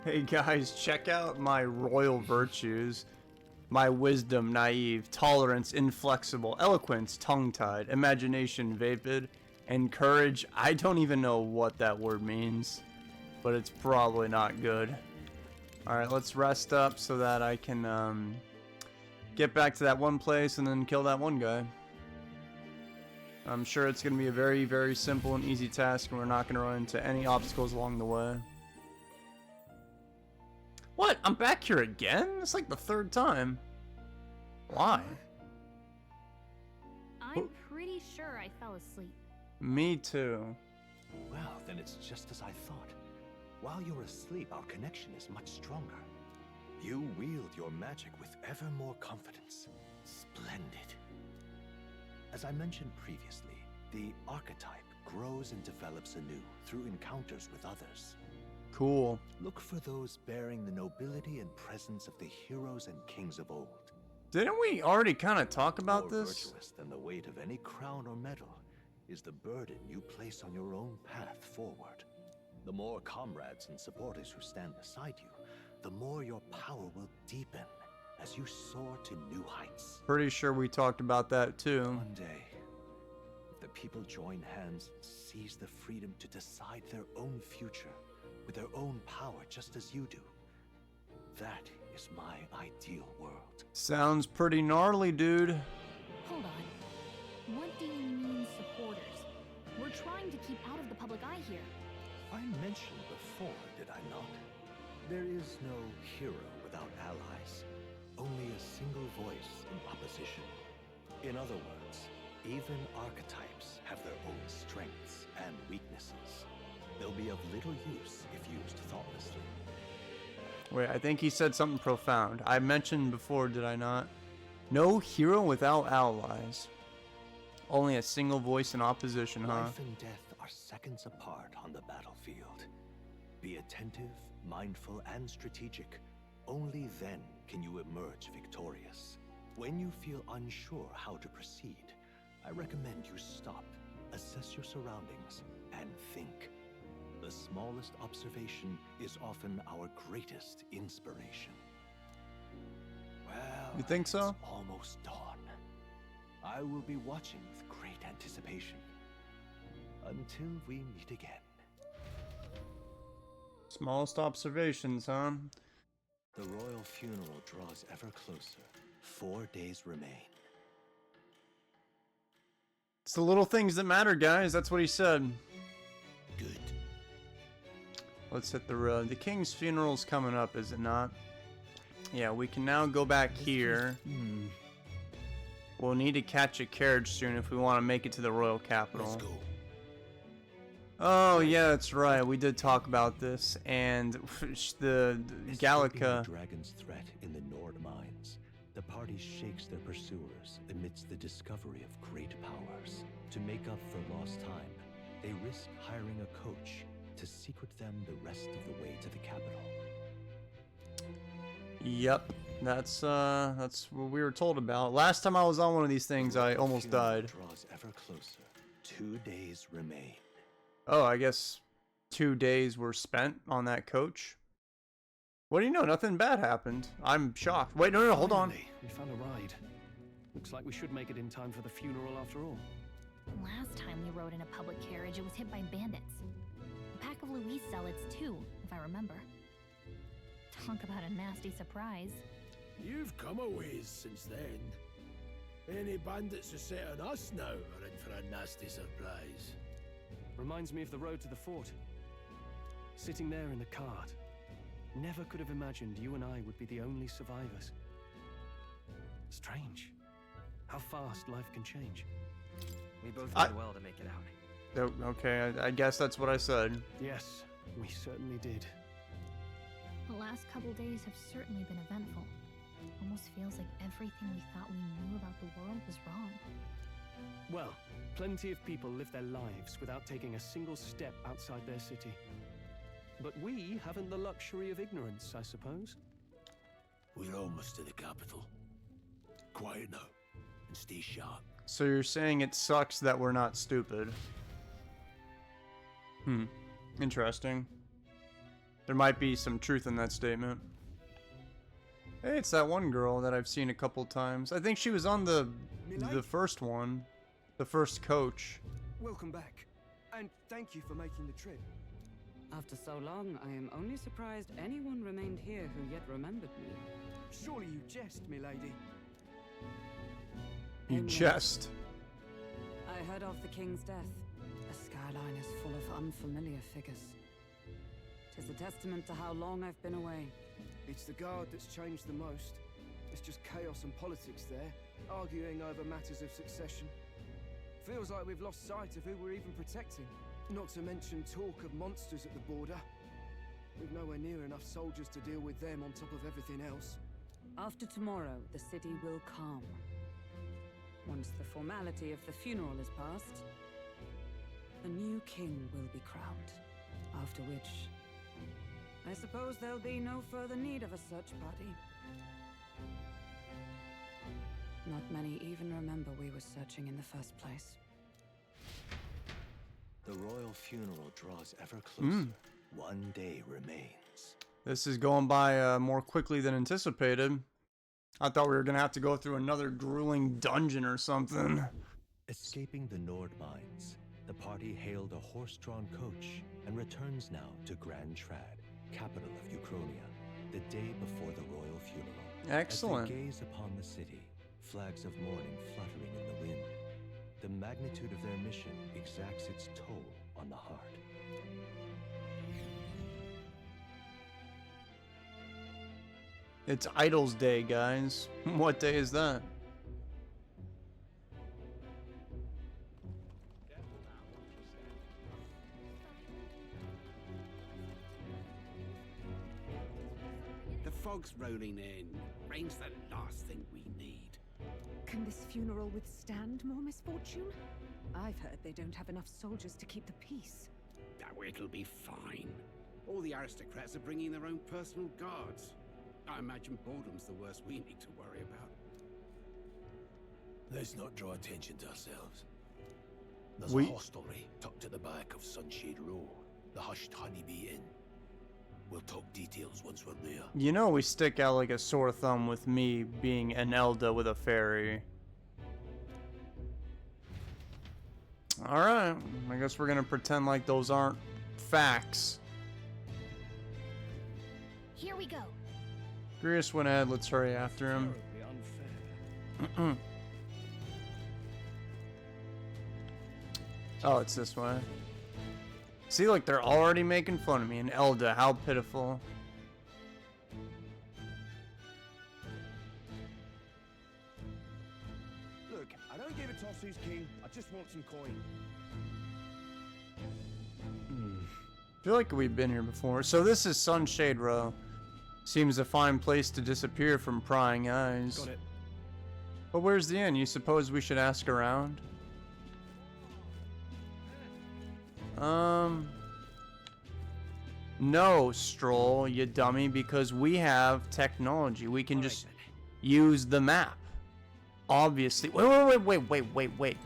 Hey guys, check out my royal virtues. My wisdom, naive, tolerance, inflexible, eloquence, tongue-tied, imagination, vapid, and courage. I don't even know what that word means, but it's probably not good. Alright, let's rest up so that I can get back to that one place and then kill that one guy. I'm sure it's going to be a very, very simple and easy task, and we're not going to run into any obstacles along the way. What? I'm back here again? It's like the third time. Why? I'm pretty sure I fell asleep. Me too. Well, then it's just as I thought. While you're asleep, our connection is much stronger. You wield your magic with ever more confidence. Splendid. As I mentioned previously, the archetype grows and develops anew through encounters with others. Cool. Look for those bearing the nobility and presence of the heroes and kings of old. Didn't we already kind of talk about More this? virtuous than the weight of any crown or medal is the burden you place on your own path forward. The more comrades and supporters who stand beside you, the more your power will deepen as you soar to new heights. Pretty sure we talked about that too. One day, if the people join hands and seize the freedom to decide their own future with their own power just as you do, that is my ideal world. Sounds pretty gnarly, dude. Hold on. What do you mean, supporters? We're trying to keep out of the public eye here. I mentioned before, did I not? There is no hero without allies. Only a single voice in opposition. In other words, even archetypes have their own strengths and weaknesses. They'll be of little use if used thoughtlessly. Wait, I think he said something profound. I mentioned before, did I not? No hero without allies. Only a single voice in opposition, huh? Life and death are seconds apart on the battlefield. Be attentive, mindful, and strategic. Only then can you emerge victorious. When you feel unsure how to proceed, I recommend you stop, assess your surroundings, and think. The smallest observation is often our greatest inspiration. Well, You think so? It's almost dawn. I will be watching with great anticipation. Until we meet again. Smallest observations, huh? The royal funeral draws ever closer. 4 days remain. It's the little things that matter, guys. That's what he said. Good. Let's hit the road. The king's funeral's coming up, is it not? Yeah, we can now go back here. We'll need to catch a carriage soon if we want to make it to the royal capital. Let's go. Oh, yeah, that's right. We did talk about this. And the Escaping Gallica... the dragon's threat in the Nord mines, the party shakes their pursuers amidst the discovery of great powers. To make up for lost time, they risk hiring a coach to secret them the rest of the way to the capital. Yep, that's what we were told about. Last time I was on one of these things, I almost died. Draws ever closer. 2 days remain. Oh, I guess 2 days were spent on that coach. What do you know? Nothing bad happened. I'm shocked. Wait, no, hold on. Finally, we found a ride. Looks like we should make it in time for the funeral after all. Last time we rode in a public carriage, it was hit by bandits. A pack of Louise zealots, too, if I remember. Talk about a nasty surprise. You've come a ways since then. Any bandits who set on us now are in for a nasty surprise. Reminds me of the road to the fort. Sitting there in the cart. Never could have imagined you and I would be the only survivors. Strange. How fast life can change. We both did well to make it out. Oh, okay, I guess that's what I said. Yes, we certainly did. The last couple days have certainly been eventful. Almost feels like everything we thought we knew about the world was wrong. Well, plenty of people live their lives without taking a single step outside their city. But we haven't the luxury of ignorance, I suppose. We're almost to the capital. Quiet now, and stay sharp. So you're saying it sucks that we're not stupid. Interesting. There might be some truth in that statement. Hey, it's that one girl that I've seen a couple times. I think she was on the first one. The first coach. Welcome back. And thank you for making the trip. After so long, I am only surprised anyone remained here who yet remembered me. Surely you jest, milady. You jest. I heard of the king's death. The skyline is full of unfamiliar figures. 'Tis a testament to how long I've been away. It's the guard that's changed the most. It's just chaos and politics there, arguing over matters of succession. Feels like we've lost sight of who we're even protecting. Not to mention talk of monsters at the border. We've nowhere near enough soldiers to deal with them on top of everything else. After tomorrow, the city will calm. Once the formality of the funeral is past, a new king will be crowned. After which, I suppose there'll be no further need of a search party. Not many even remember we were searching in the first place. The royal funeral draws ever closer. One day remains. This is going by more quickly than anticipated. I thought we were going to have to go through another grueling dungeon or something. Escaping the Nord mines, the party hailed a horse-drawn coach and returns now to Grand Trad, capital of Uchronia, the day before the royal funeral. Excellent. As they gaze upon the city, flags of mourning fluttering in the wind, the magnitude of their mission exacts its toll on the heart. It's Idols Day, guys. What day is that? The fog's rolling in. Rain's the last thing we need. Can this funeral withstand more misfortune? I've heard they don't have enough soldiers to keep the peace. Oh, it'll be fine. All the aristocrats are bringing their own personal guards. I imagine boredom's the worst we need to worry about. Let's not draw attention to ourselves. There's We- a hostelry tucked at the back of Sunshade Row, the Hushed Honeybee Inn. We'll talk details once we're there. You know we stick out like a sore thumb with me being an Elda with a fairy. Alright, I guess we're gonna pretend like those aren't facts. Here we go. Grius went ahead, let's hurry after him. Terribly unfair. Oh, it's this way. See, look, they're already making fun of me. And Elda, how pitiful. Look, I don't give a toss who's king. I just want some coin. I feel like we've been here before. So this is Sunshade Row. Seems a fine place to disappear from prying eyes. Got it. But where's the inn? You suppose we should ask around? No, Stroll, you dummy, because we have technology. We can just use the map. Obviously. Wait.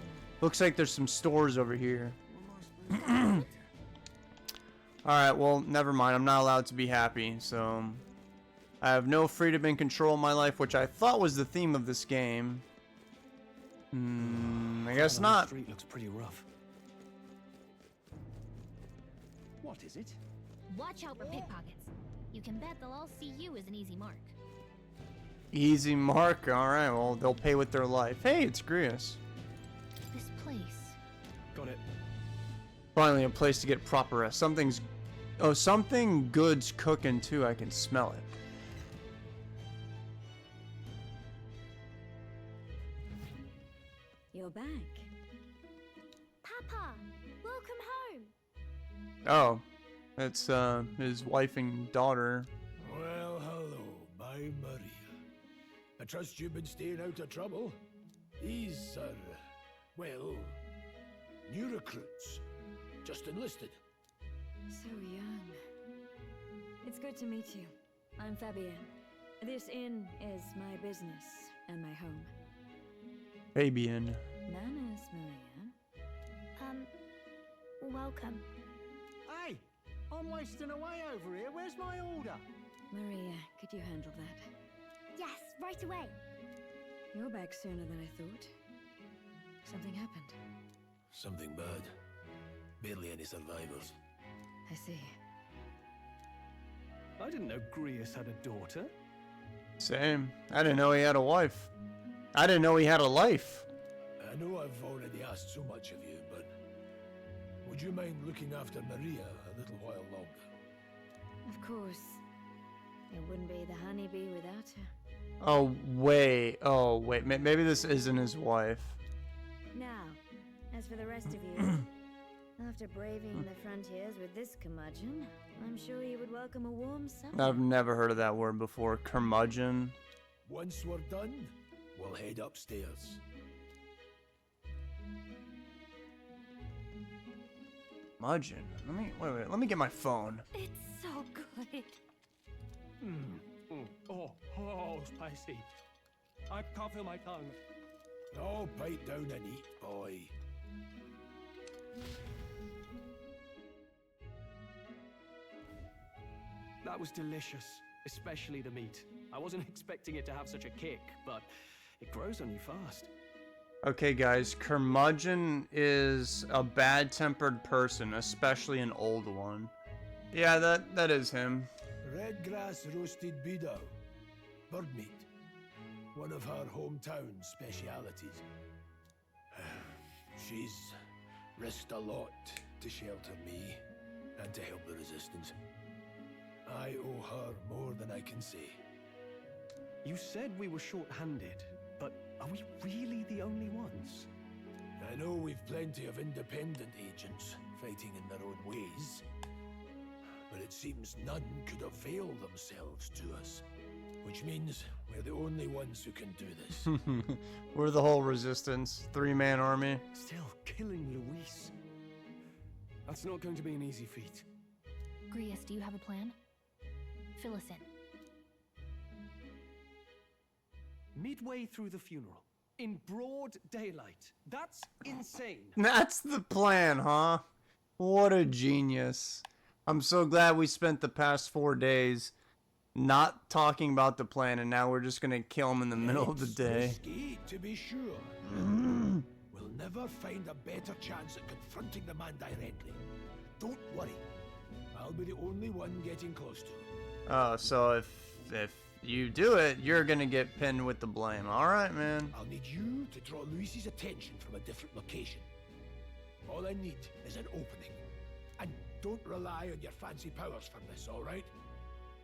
Looks like there's some stores over here. Alright, well, never mind. I'm not allowed to be happy, so... I have no freedom and control in my life, which I thought was the theme of this game. I guess not. The street looks pretty rough. What is it? Watch out for pickpockets. You can bet they'll all see you as an easy mark. Easy mark. Alright, well, they'll pay with their life. Hey, it's Grius. This place. Got it. Finally, a place to get proper rest. Something's... Oh, something good's cooking, too. I can smell it. You're back. Papa, welcome home. Oh, that's, his wife and daughter. Well, hello, my Maria. I trust you've been staying out of trouble. These are, well, new recruits. Just enlisted. So young. It's good to meet you. I'm Fabienne. This inn is my business and my home. Fabian. Manners, Maria. Welcome. Hey, I'm wasting away over here. Where's my order? Maria, could you handle that? Yes, right away. You're back sooner than I thought. Something happened. Something bad. Barely any survivors. I see. I didn't know Grius had a daughter. Same. I didn't know he had a wife. I didn't know he had a life. I know I've already asked so much of you, but would you mind looking after Maria a little while longer? Of course. It wouldn't be the honeybee without her. Oh, wait. Oh, wait. Maybe this isn't his wife. Now, as for the rest of you, after braving the frontiers with this curmudgeon, I'm sure you would welcome a warm summer. I've never heard of that word before. Curmudgeon. Once we're done, we'll head upstairs. Curmudgeon. Wait. Let me get my phone. It's so good. Oh, spicy. I can't feel my tongue. Oh, bite down and eat, boy. That was delicious, especially the meat. I wasn't expecting it to have such a kick, but it grows on you fast. Okay, guys. Curmudgeon is a bad-tempered person, especially an old one. Yeah, that is him. Red grass roasted beedou. Bird meat. One of her hometown specialities. She's risked a lot to shelter me and to help the resistance. I owe her more than I can say. You said we were short-handed, but are we really the only ones? I know we've plenty of independent agents fighting in their own ways, but it seems none could avail themselves to us, which means we're the only ones who can do this. We're the whole resistance. 3-man army. Still killing Luis. That's not going to be an easy feat. Grius, do you have a plan? Fill us in. Midway through the funeral, in broad daylight. That's insane. That's the plan, huh? What a genius. I'm so glad we spent the past 4 days not talking about the plan, and now we're just gonna kill him in the middle of the day. Risky, to be sure. We'll never find a better chance at confronting the man directly. Don't worry. I'll be the only one getting close to him. Oh, so if you do it, you're gonna get pinned with the blame. Alright, man. I'll need you to draw Luis's attention from a different location. All I need is an opening. And don't rely on your fancy powers for this, alright?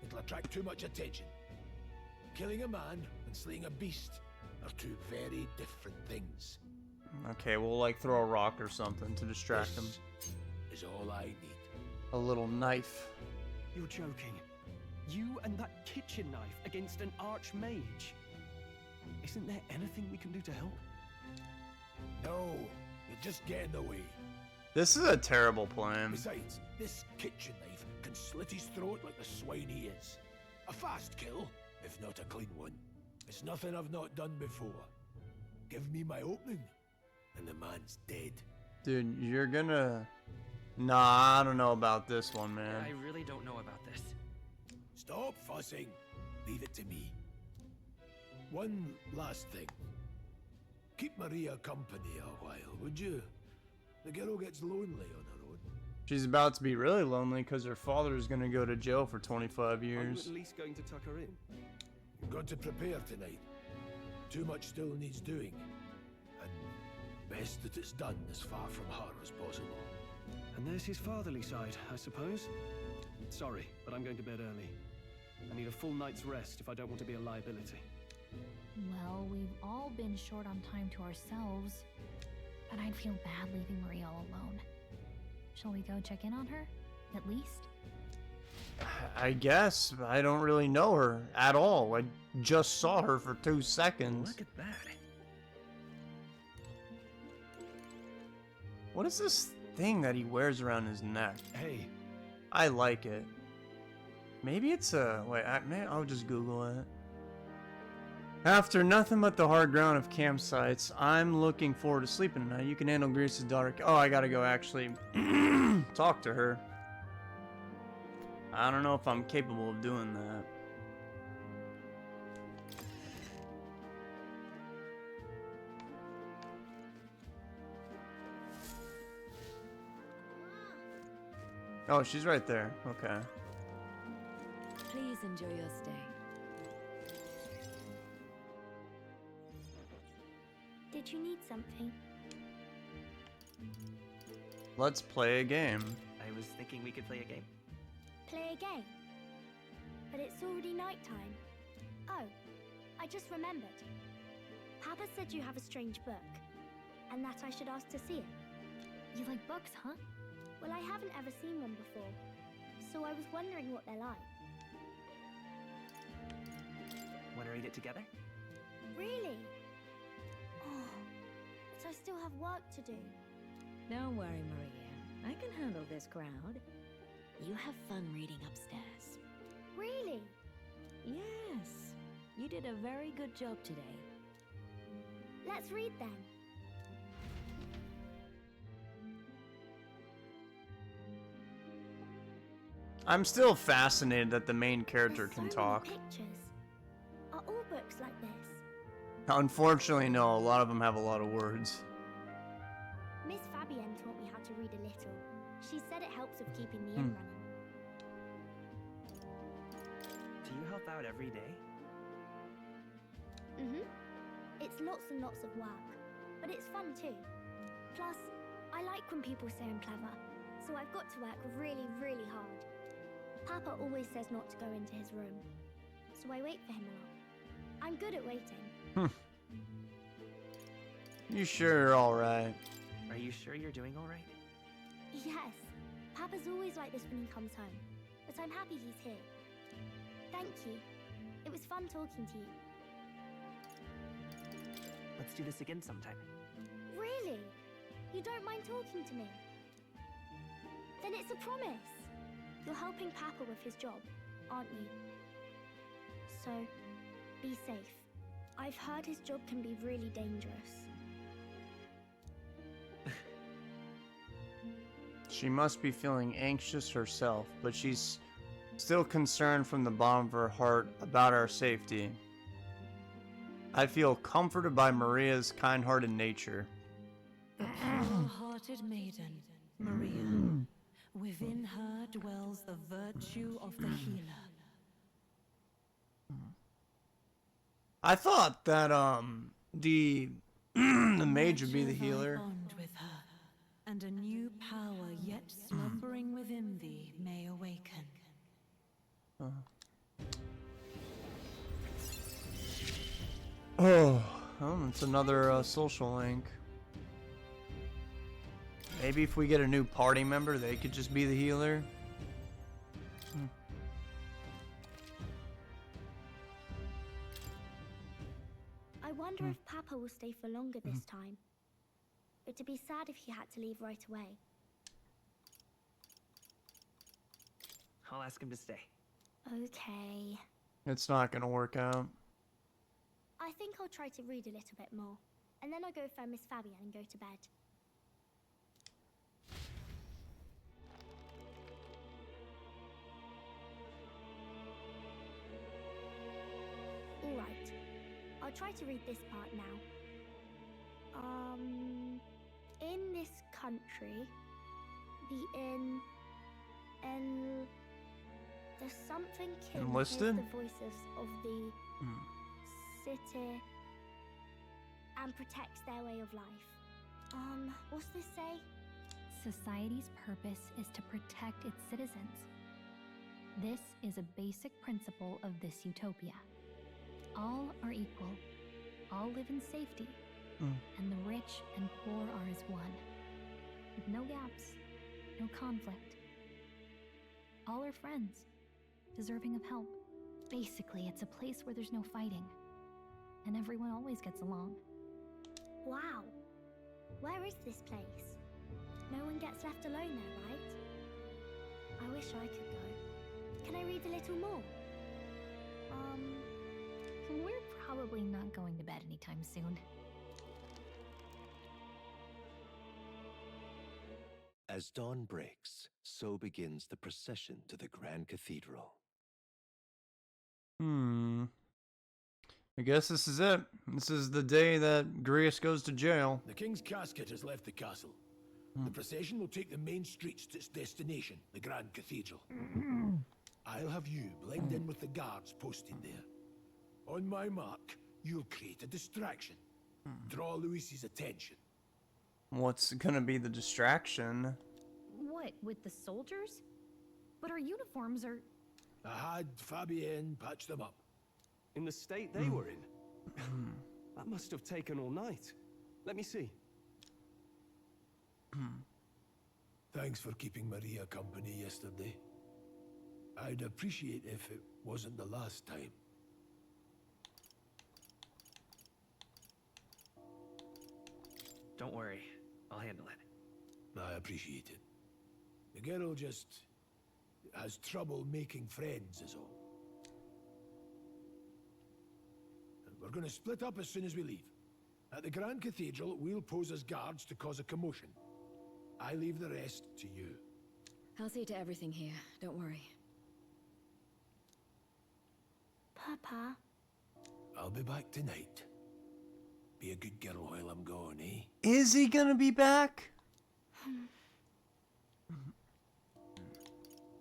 It'll attract too much attention. Killing a man and slaying a beast are two very different things. Okay, we'll like throw a rock or something to distract him. Is all I need. A little knife. You're joking. You and that kitchen knife against an archmage. Isn't there anything we can do to help? No, you just get in the way. This is a terrible plan. Besides, this kitchen knife can slit his throat like the swine he is. A fast kill, if not a clean one. It's nothing I've not done before. Give me my opening, and the man's dead. Dude, you're gonna... Nah, I don't know about this one, man. I really don't know about this. Stop fussing. Leave it to me. One last thing. Keep Maria company a while, would you? The girl gets lonely on her own. She's about to be really lonely because her father is gonna go to jail for 25 Are you years. at least going to tuck her in? You've got to prepare tonight. Too much still needs doing. And best that it's done as far from her as possible. And there's his fatherly side, I suppose. Sorry, but I'm going to bed early. I need a full night's rest if I don't want to be a liability. Well, we've all been short on time to ourselves, but I'd feel bad leaving Maria all alone. Shall we go check in on her, at least? I guess. I don't really know her at all. I just saw her for 2 seconds. Look at that. What is this thing that he wears around his neck? Hey. I like it. Maybe it's a... Wait, I'll just Google it. After nothing but the hard ground of campsites, I'm looking forward to sleeping tonight. You can handle Grius' daughter. Oh, I gotta go actually talk to her. I don't know if I'm capable of doing that. Oh, she's right there. Okay. Please enjoy your stay. Did you need something? Let's play a game. I was thinking we could play a game. Play a game? But it's already nighttime. Oh, I just remembered. Papa said you have a strange book, and that I should ask to see it. You like books, huh? Well, I haven't ever seen one before, so I was wondering what they're like. Want to read it together? Really? Oh, but I still have work to do. Don't worry, Maria. I can handle this crowd. You have fun reading upstairs. Really? Yes. You did a very good job today. Let's read then. I'm still fascinated that the main character There's can so talk. many pictures. Are all books like this? Unfortunately, no. A lot of them have a lot of words. Miss Fabienne taught me how to read a little. She said it helps with keeping the inn running. Do you help out every day? It's lots and lots of work, but it's fun too. Plus, I like when people say I'm clever, so I've got to work really, really hard. Papa always says not to go into his room, so I wait for him a lot. I'm good at waiting. You sure you're alright? Are you sure you're doing all right? Yes, Papa's always like this when he comes home, but I'm happy he's here. Thank you. It was fun talking to you. Let's do this again sometime. Really? You don't mind talking to me? Then it's a promise. You're helping Papa with his job, aren't you? So, be safe. I've heard his job can be really dangerous. She must be feeling anxious herself, but she's still concerned from the bottom of her heart about our safety. I feel comforted by Maria's kind-hearted nature. The pure-hearted maiden, Maria. Within her dwells the virtue of the healer. I thought that the the mage would be the healer. Bond with her, and a new power yet slumbering within thee may awaken. Oh, it's another social link. Maybe if we get a new party member, they could just be the healer. I wonder if Papa will stay for longer this time. It'd be sad if he had to leave right away. I'll ask him to stay. Okay. It's not gonna work out. I think I'll try to read a little bit more, and then I'll go find Miss Fabienne and go to bed. Alright, I'll try to read this part now. In this country, the inn, and there's something kin Enlisted? the voices of the city and protects their way of life. What's this say? Society's purpose is to protect its citizens. This is a basic principle of this utopia. All are equal. All live in safety. And the rich and poor are as one. With no gaps, no conflict. All are friends, deserving of help. Basically, it's a place where there's no fighting. And everyone always gets along. Wow. Where is this place? No one gets left alone there, right? I wish I could go. Can I read a little more? We're probably not going to bed anytime soon. As dawn breaks, so begins the procession to the Grand Cathedral. I guess this is it. This is the day that Grius goes to jail. The king's casket has left the castle. The procession will take the main streets to its destination, the Grand Cathedral. I'll have you blend in with the guards posted there. On my mark, you'll create a distraction. Draw Luis's attention. What's gonna be the distraction? What, with the soldiers? But our uniforms are... I had Fabienne patch them up. In the state they were in? That must have taken all night. Let me see. Thanks for keeping Maria company yesterday. I'd appreciate if it wasn't the last time. Don't worry, I'll handle it. I appreciate it. The girl just has trouble making friends is all. And we're going to split up as soon as we leave. At the Grand Cathedral, we'll pose as guards to cause a commotion. I leave the rest to you. I'll see to everything here. Don't worry. Papa, I'll be back tonight. Be a good girl while I'm gone, eh? Is he gonna be back?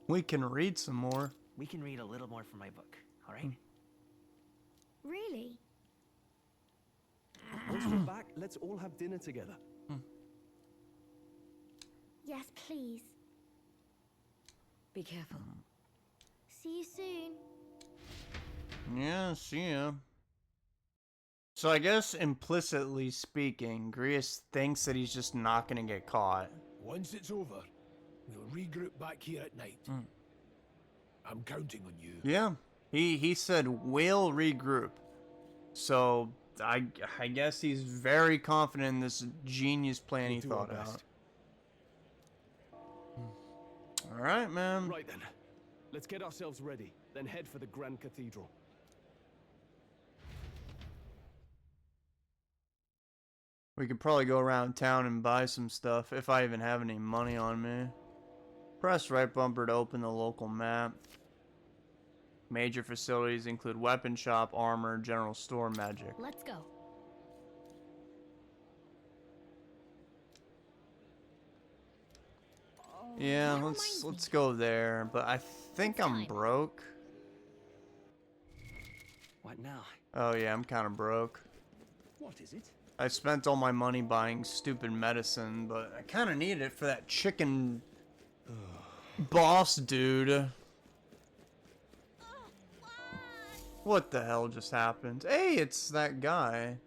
We can read some more. We can read a little more from my book, all right? really? Once we're back, let's all have dinner together. Yes, please. Be careful. See you soon. Yeah, see ya. So I guess implicitly speaking, Grius thinks that he's just not gonna get caught. Once it's over, we'll regroup back here at night. I'm counting on you. Yeah, he said we'll regroup. So I guess he's very confident in this genius plan he thought out. All right, man. Right then. Let's get ourselves ready, then head for the Grand Cathedral. We could probably go around town and buy some stuff, if I even have any money on me. Press right bumper to open the local map. Major facilities include weapon shop, armor, general store, magic. Let's go. Yeah, let's go there, but I think I'm broke. What now? Oh yeah, I'm kind of broke. What is it? I spent all my money buying stupid medicine, but I kind of need it for that chicken boss dude. What the hell just happened? Hey, it's that guy.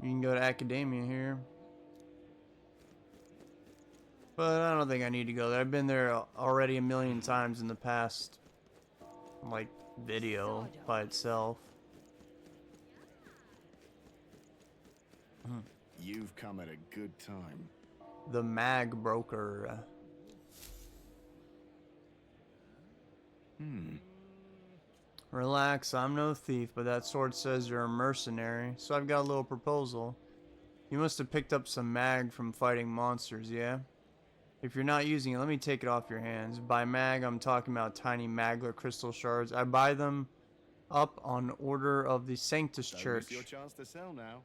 You can go to academia here. But I don't think I need to go there. I've been there already a million times in the past, like, video by itself. You've come at a good time. The mag broker. Relax, I'm no thief, but that sword says you're a mercenary, so I've got a little proposal. You must have picked up some mag from fighting monsters, yeah? If you're not using it, let me take it off your hands. By mag, I'm talking about tiny magler crystal shards. I buy them up on order of the Sanctus Church. It's your chance to sell now.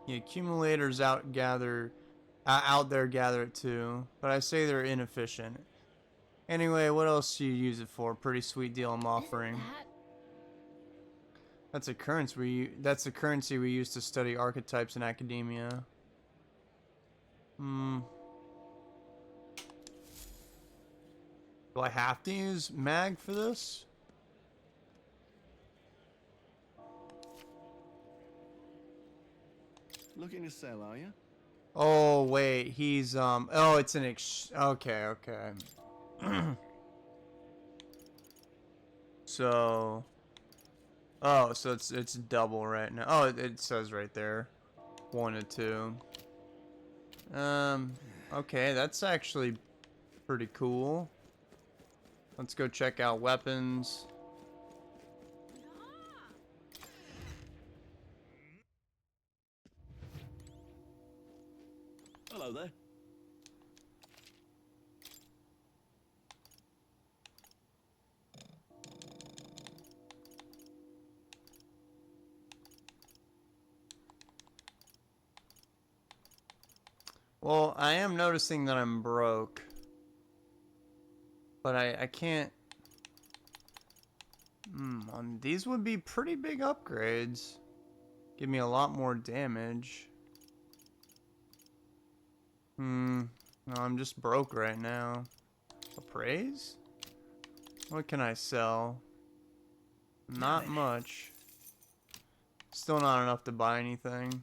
The accumulators out there gather it too, but I say they're inefficient. Anyway, what else do you use it for? Pretty sweet deal I'm offering. That's a currency we use to study archetypes in academia. Do I have to use mag for this? Looking to sell, are you? Oh wait, he's oh, it's an okay. So so it's double right now. Oh, it says right there 1 to 2. Okay, that's actually pretty cool. Let's go check out weapons. brother. Well, I am noticing that I'm broke. But I can't... these would be pretty big upgrades. Give me a lot more damage. No, I'm just broke right now. Appraise? What can I sell? Not much. Still not enough to buy anything.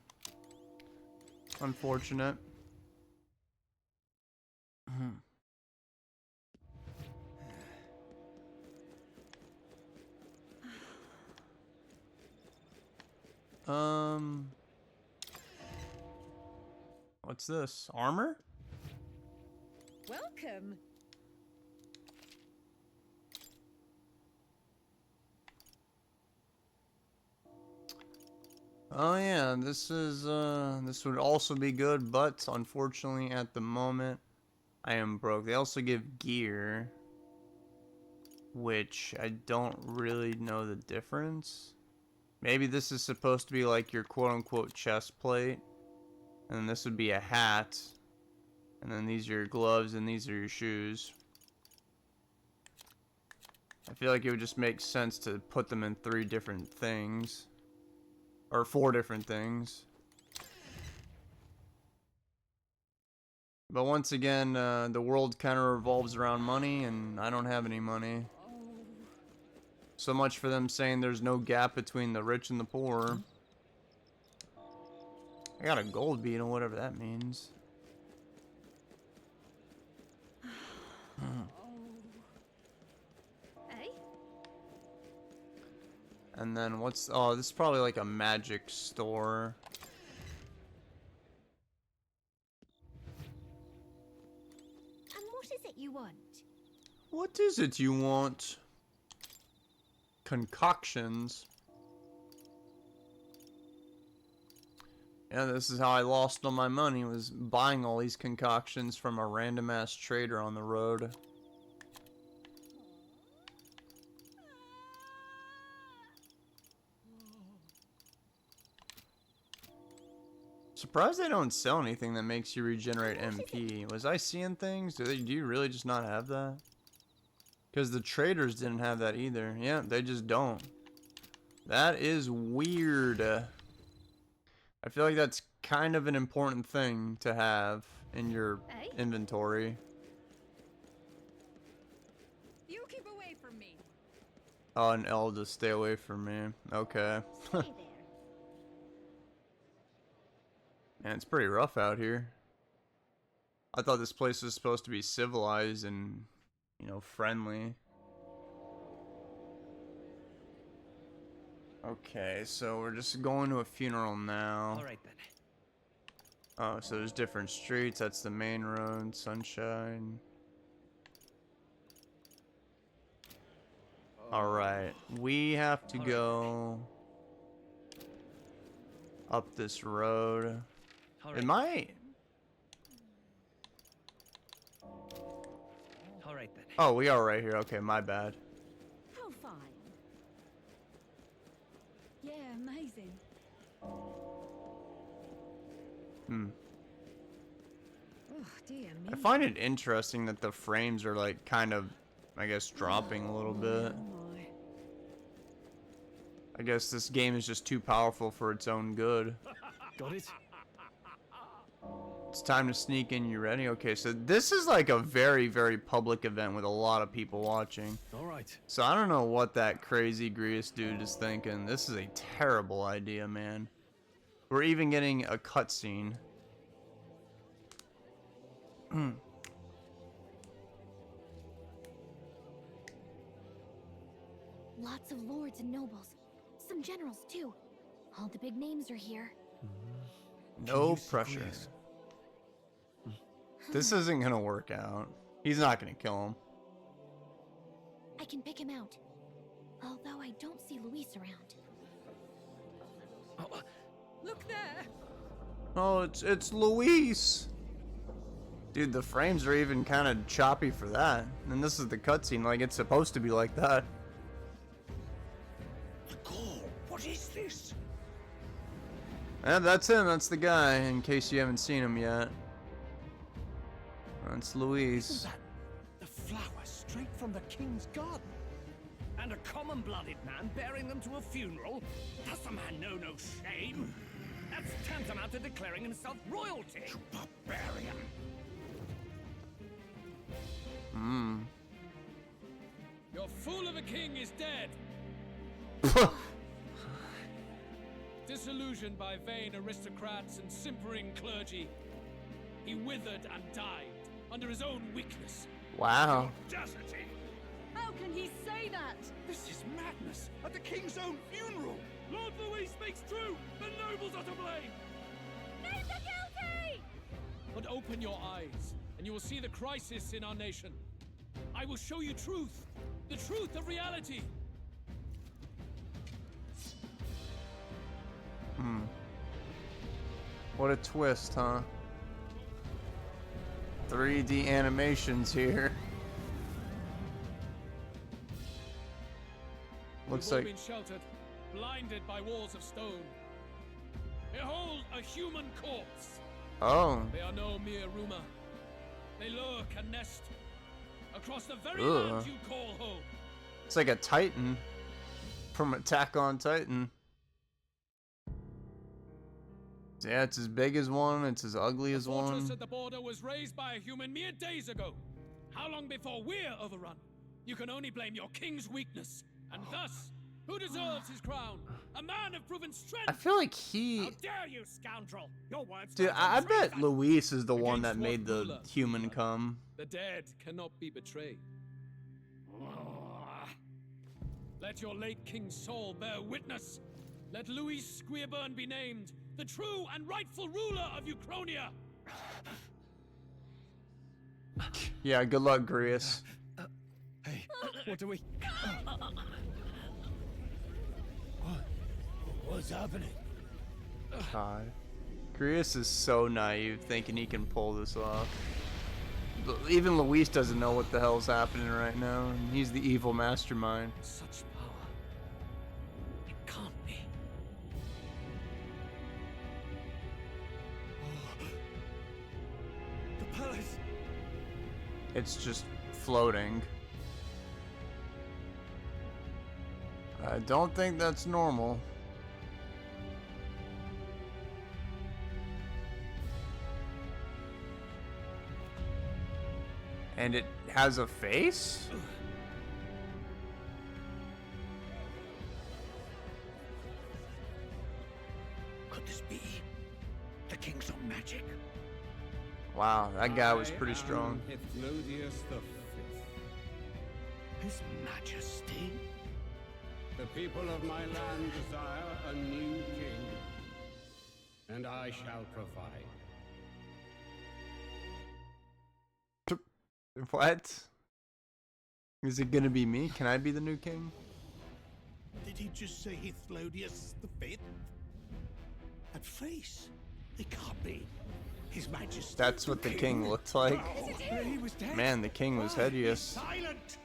Unfortunate. What's this? Armor? Welcome. Oh yeah, this would also be good, but unfortunately at the moment I am broke. They also give gear, which I don't really know the difference. Maybe this is supposed to be like your quote-unquote chest plate, and then this would be a hat, and then these are your gloves, and these are your shoes. I feel like it would just make sense to put them in 3 different things. Or 4 different things. But once again, the world kind of revolves around money, and I don't have any money. So much for them saying there's no gap between the rich and the poor. I got a gold beetle, whatever that means. And then what's... Oh, this is probably like a magic store. And what is it you want? What is it you want? Concoctions. Yeah, this is how I lost all my money, was buying all these concoctions from a random ass trader on the road. Surprised they don't sell anything that makes you regenerate MP. Was I seeing things? Do you really just not have that? Because the traders didn't have that either. Yeah, they just don't. That is weird. I feel like that's kind of an important thing to have in your inventory. You keep away from me. Oh, and L to stay away from me. Okay. Man, it's pretty rough out here. I thought this place was supposed to be civilized and, you know, friendly. Okay, so we're just going to a funeral now. Alright then. Oh, so there's different streets. That's the main road. Sunshine. Alright, we have to go up this road. Am I... Alright then. Oh, we are right here. Okay, my bad. How fine. Yeah, amazing. Oh, dear me. I find it interesting that the frames are like kind of, I guess, dropping a little bit. I guess this game is just too powerful for its own good. Got it? It's time to sneak in. You ready? Okay, so this is like a very, very public event with a lot of people watching. Alright. So I don't know what that crazy Grius dude is thinking. This is a terrible idea, man. We're even getting a cutscene. Lots of lords and nobles. Some generals, too. All the big names are here. No pressure. This isn't gonna work out. He's not gonna kill him. I can pick him out. Although I don't see Luis around. Look there! Oh, it's Luis. Dude, the frames are even kind of choppy for that. And this is the cutscene, like it's supposed to be like that. What is this? And that's him, that's the guy, in case you haven't seen him yet. That's Luis. Isn't that the flower straight from the king's garden? And a common-blooded man bearing them to a funeral? Does the man know no shame? That's tantamount to declaring himself royalty. You barbarian! Your fool of a king is dead. Disillusioned by vain aristocrats and simpering clergy, he withered and died under his own weakness. Wow. Audacity! How can he say that? This is madness! At the king's own funeral! Lord Louis speaks true. The nobles are to blame. Name the guilty! But open your eyes, and you will see the crisis in our nation. I will show you truth, the truth of reality. What a twist, huh? 3D animations here. Looks We've all like been sheltered, blinded by walls of stone. Behold a human corpse. oh, They are no mere rumor. They lurk and nest across the very Ugh. land you call home. it's like a Titan from Attack on Titan. Yeah, it's as big as one, it's as ugly as The fortress one. at the border was raised by a human mere days ago. How long before we're overrun? You can only blame your king's weakness. And thus, who deserves his crown? A man of proven strength. I feel like he... How dare you, scoundrel! Your words Dude, don't I betray bet that. Luis is the one Against that what made the ruler? human come. The dead cannot be betrayed. Let your late king's soul bear witness. Let Louis Squeerburn be named the true and rightful ruler of Uchronia. Yeah, good luck, Grius. Hey, what do we... What's happening? God. Grius is so naive, thinking he can pull this off. Even Luis doesn't know what the hell's happening right now, and he's the evil mastermind. Such power. It can't be. The palace! It's just floating. I don't think that's normal. And it has a face? Could this be the king's own magic? Wow, that guy was pretty strong. Hypnodius the Fifth. His Majesty? The people of my land desire a new king, and I shall provide. What? Is it gonna be me? Can I be the new king? Did he just say Hypnodius the Fifth? That face? It can't be. His Majesty. That's what the king looked like. He was dead. Man, the king was Why? hideous. Silent!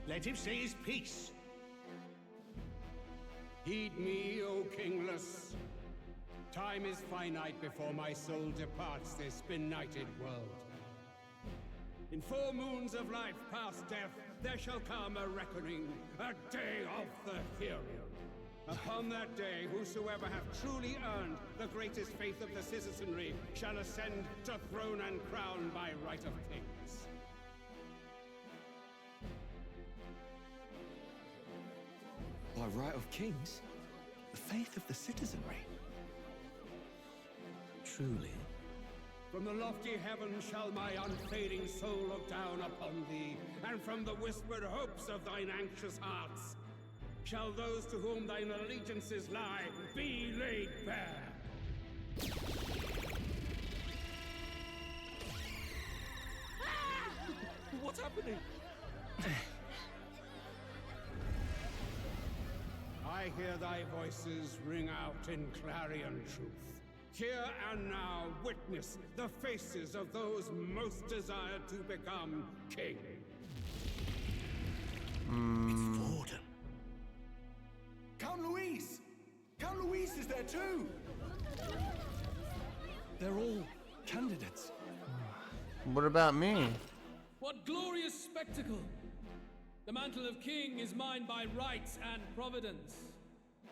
Let him say his piece. Heed me, O kingless. Time is finite before my soul departs this benighted world. In 4 moons of life past death, there shall come a reckoning, a day of the hero. Upon that day, whosoever have truly earned the greatest faith of the citizenry shall ascend to throne and crown by right of kings. By right of kings? The faith of the citizenry? Truly? From the lofty heavens shall my unfading soul look down upon thee, and from the whispered hopes of thine anxious hearts shall those to whom thine allegiances lie be laid bare. What's happening? I hear thy voices ring out in clarion truth. Here and now, witness the faces of those most desired to become king. It's Forden. Count Luis! Count Luis is there too! They're all candidates. What about me? What glorious spectacle! The mantle of king is mine by right and providence.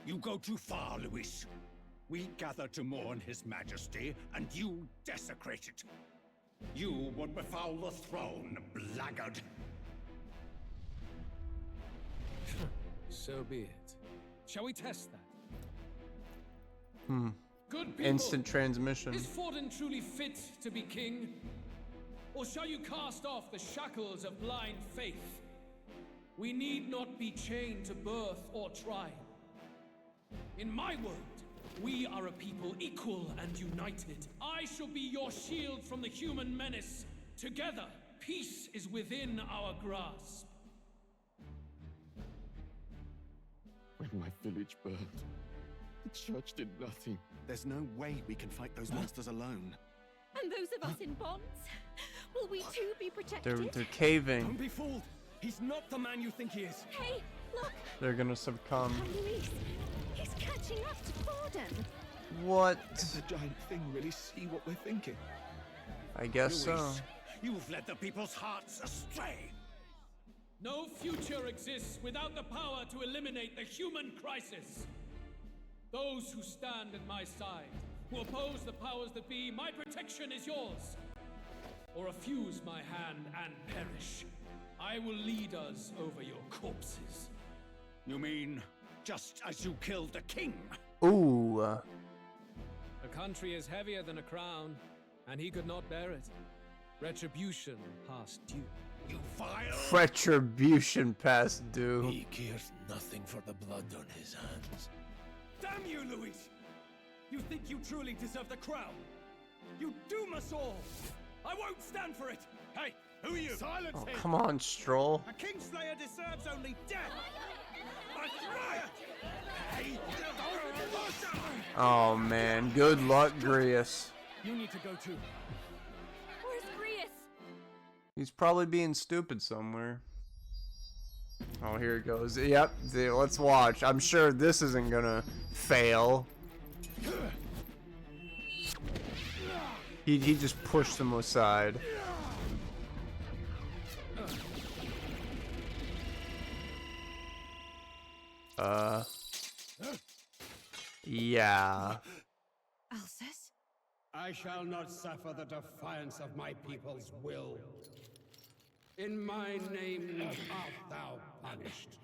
You go too far, Luis. We gather to mourn his majesty, and you desecrate it. You would befoul the throne, blackguard. So be it. Shall we test that? Good people, Instant transmission. is Forden truly fit to be king? Or shall you cast off the shackles of blind faith? We need not be chained to birth or tribe. In my world, we are a people equal and united. I shall be your shield from the human menace. Together, peace is within our grasp. When my village burned, the church did nothing. There's no way we can fight those monsters alone. And those of us in bonds? Will we too be protected? They're caving. Don't be fooled. He's not the man you think he is. Hey, look! They're gonna succumb. Luis, he's catching up to Forden. What? Does the giant thing really see what we're thinking? I guess so. Luis, you've led the people's hearts astray. No future exists without the power to eliminate the human crisis. Those who stand at my side, who oppose the powers that be, my protection is yours. Or refuse my hand and perish. I will lead us over your corpses. You mean, just as you killed the king? Ooh. A country is heavier than a crown, and he could not bear it. Retribution past due. You vile... Retribution past due. He cares nothing for the blood on his hands. Damn you, Luis! You think you truly deserve the crown? You doom us all! I won't stand for it! Hey, who are you? Silence Oh, him! come on, Stroll. A Kingslayer deserves only death! Hey! Oh man, good luck, Grius. You need to go too. Where's Grius? He's probably being stupid somewhere. Oh, here it goes. Yep, let's watch. I'm sure this isn't gonna fail. He just pushed them aside. Yeah. Alcest? I shall not suffer the defiance of my people's will. In my name art thou punished.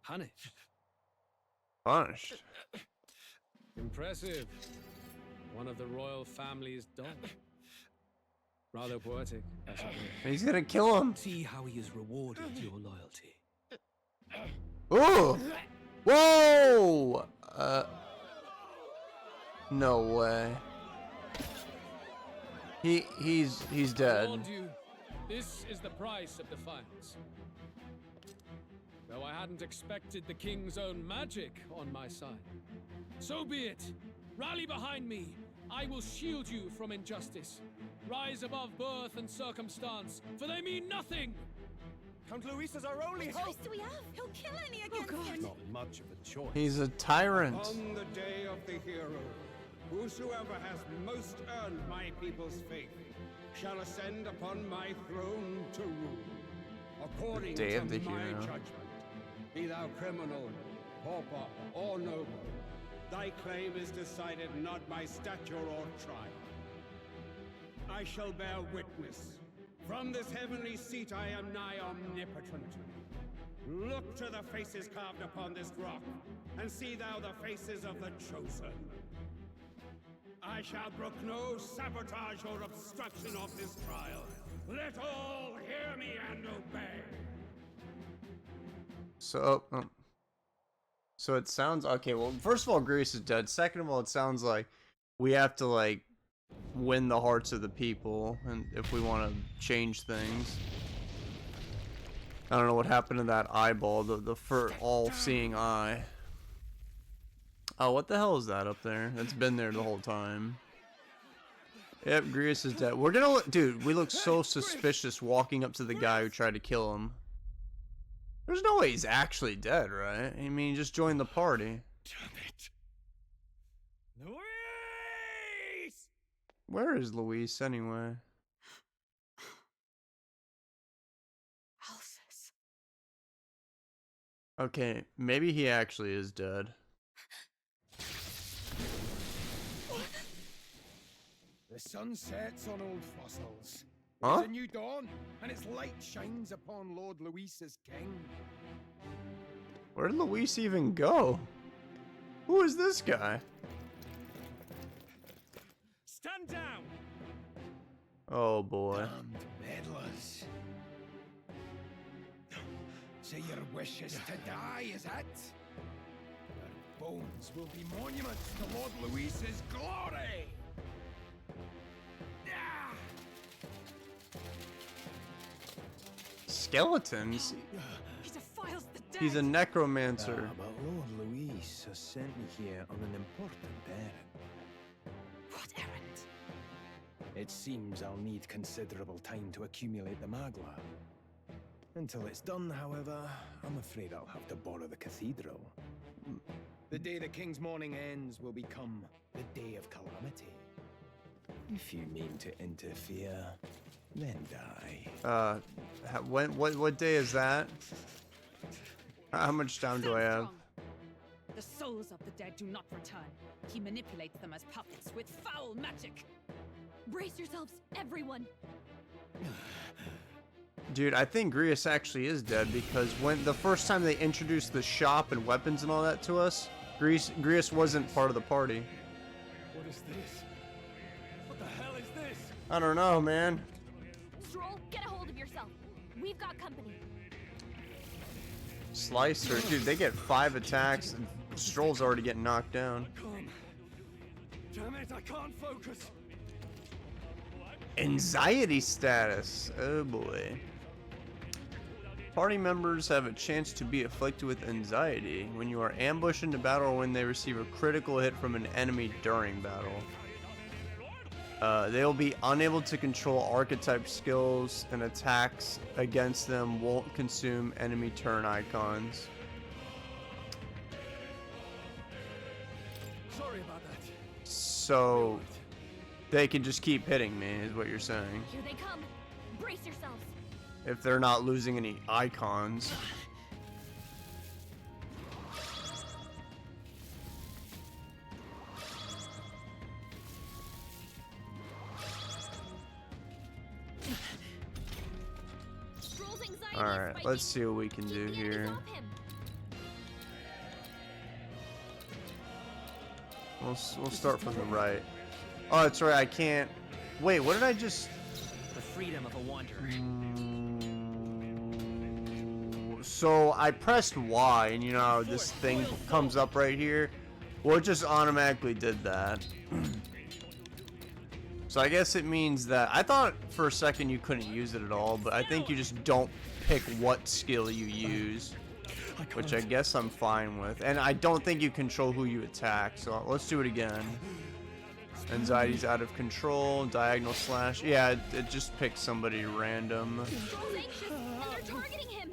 Punished? Punished. Impressive. One of the royal family's dog. Rather poetic, I suppose. He's gonna kill him. See how he has rewarded your loyalty. Ooh! Whoa! No way. He's dead. I warned you, this is the price of defiance. Though I hadn't expected the king's own magic on my side. So be it. Rally behind me. I will shield you from injustice. Rise above birth and circumstance, for they mean nothing. Count Luis is our only What hope. choice do we have? He'll kill any against him. Not much of a choice. He's a tyrant. On the day of the hero, whosoever has most earned my people's faith shall ascend upon my throne to rule. According Day of to the my hero. judgment, be thou criminal, pauper, or noble, thy claim is decided not by stature or tribe. I shall bear witness. From this heavenly seat I am nigh omnipotent. Look to the faces carved upon this rock, and see thou the faces of the chosen. I shall brook no sabotage or obstruction of this trial. Let all hear me and obey. So it sounds okay. Well, first of all, Grius is dead. Second of all, it sounds like we have to like win the hearts of the people, and if we want to change things. I don't know what happened to that eyeball, the all-seeing eye. Oh, what the hell is that up there? That's been there the whole time. Yep, Grius is dead. We're gonna look, dude, we look so suspicious walking up to the guy who tried to kill him. There's no way he's actually dead, right? I mean, he just joined the party. Damn it. Luis! Where is Luis anyway? Alphys. Okay, maybe he actually is dead. The sun sets on old fossils. Huh? There's a new dawn, and its light shines upon Lord Luis's king. Where did Luis even go? Who is this guy? Stand down! Oh boy. Damned meddlers. So your wish is to die, is it? Your bones will be monuments to Lord Luis's glory! Skeletons? He defiles the dead. He's a necromancer. But Lord Luis has sent me here on an important errand. What errand? It seems I'll need considerable time to accumulate the magla. Until it's done, however, I'm afraid I'll have to borrow the cathedral. The day the king's mourning ends will become the day of calamity. If you mean to interfere, then die. What day is that? How much time do I have? The souls of the dead do not return. He manipulates them as puppets with foul magic. Brace yourselves, everyone. Dude, I think Grius actually is dead because when the first time they introduced the shop and weapons and all that to us, Grius wasn't part of the party. What is this? What the hell is this? I don't know, man. Stroll, get a hold of yourself. We've got company. Slicer, dude, they get 5 attacks and Stroll's already getting knocked down. Damn it, I can't focus. Anxiety status. Oh boy. Party members have a chance to be afflicted with anxiety when you are ambushed into battle or when they receive a critical hit from an enemy during battle. They will be unable to control archetype skills, and attacks against them won't consume enemy turn icons. Sorry about that. So they can just keep hitting me, is what you're saying. Here they come. Brace yourselves. If they're not losing any icons. Alright, let's see what we can do here. We'll start from the right. Oh, that's right, I can't... Wait, what did I just... The freedom of a wanderer. So I pressed Y, and you know how this thing comes up right here? Well, it just automatically did that. So I guess it means that... I thought for a second you couldn't use it at all, but I think you just don't pick what skill you use. Which I guess I'm fine with. And I don't think you control who you attack, so let's do it again. Anxiety's out of control, diagonal slash. Yeah, it just picks somebody random. Stroll's anxious, and they're targeting him.